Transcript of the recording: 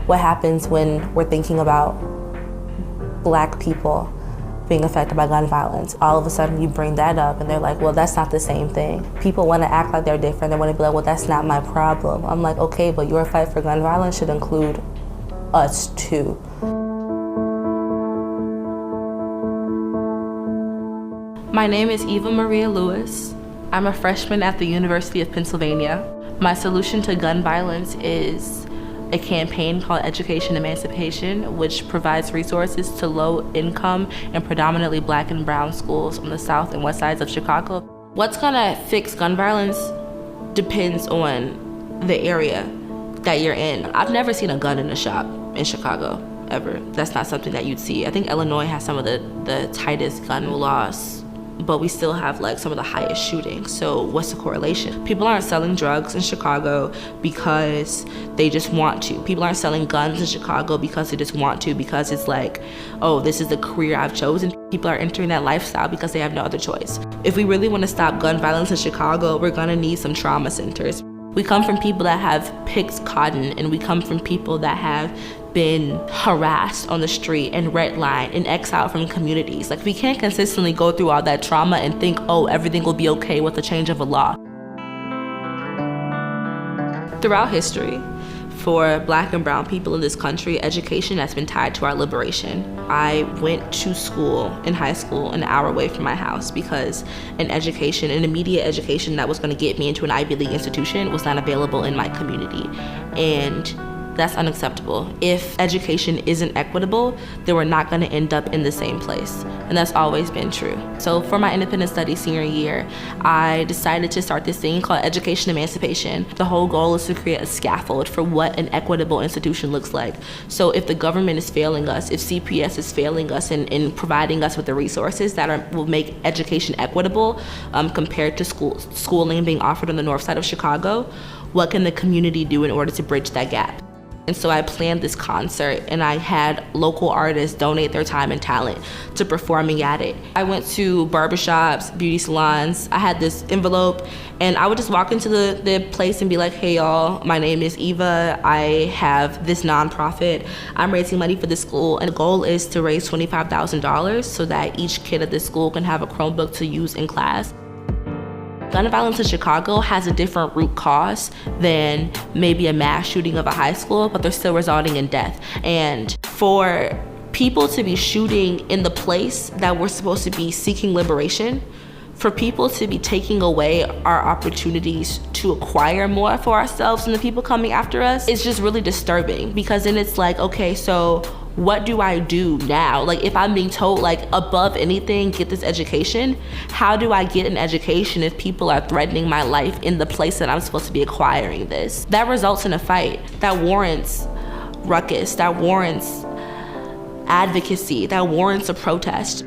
what happens when we're thinking about Black people being affected by gun violence. All of a sudden you bring that up and they're like, well, that's not the same thing. People want to act like they're different. They want to be like, well, that's not my problem. I'm like, okay, but your fight for gun violence should include us too. My name is Eva Maria Lewis. I'm a freshman at the University of Pennsylvania. My solution to gun violence is a campaign called Education Emancipation, which provides resources to low-income and predominantly Black and brown schools on the south and west sides of Chicago. What's gonna fix gun violence depends on the area that you're in. I've never seen a gun in a shop in Chicago, ever. That's not something that you'd see. I think Illinois has some of the tightest gun laws, but we still have like some of the highest shootings. So what's the correlation? People aren't selling drugs in Chicago because they just want to. People aren't selling guns in Chicago because they just want to, because it's like, oh, this is the career I've chosen. People are entering that lifestyle because they have no other choice. If we really want to stop gun violence in Chicago, we're gonna need some trauma centers. We come from people that have picked cotton, and we come from people that have been harassed on the street and redlined and exiled from communities. Like, we can't consistently go through all that trauma and think, oh, everything will be okay with the change of a law. Throughout history, for Black and brown people in this country, education has been tied to our liberation. I went to school in high school an hour away from my house because an immediate education that was gonna get me into an Ivy League institution was not available in my community. And that's unacceptable. If education isn't equitable, then we're not gonna end up in the same place. And that's always been true. So for my independent studies senior year, I decided to start this thing called Education Emancipation. The whole goal is to create a scaffold for what an equitable institution looks like. So if the government is failing us, if CPS is failing us in providing us with the resources that will make education equitable compared to schooling being offered on the north side of Chicago, what can the community do in order to bridge that gap? And so I planned this concert, and I had local artists donate their time and talent to performing at it. I went to barbershops, beauty salons. I had this envelope, and I would just walk into the place and be like, hey y'all, my name is Eva. I have this nonprofit. I'm raising money for the school, and the goal is to raise $25,000 so that each kid at the school can have a Chromebook to use in class. Gun violence in Chicago has a different root cause than maybe a mass shooting of a high school, but they're still resulting in death. And for people to be shooting in the place that we're supposed to be seeking liberation, for people to be taking away our opportunities to acquire more for ourselves and the people coming after us, it's just really disturbing, because then it's like, okay, so what do I do now? Like, if I'm being told, like, above anything, get this education, how do I get an education if people are threatening my life in the place that I'm supposed to be acquiring this? That results in a fight. That warrants ruckus, that warrants advocacy, that warrants a protest.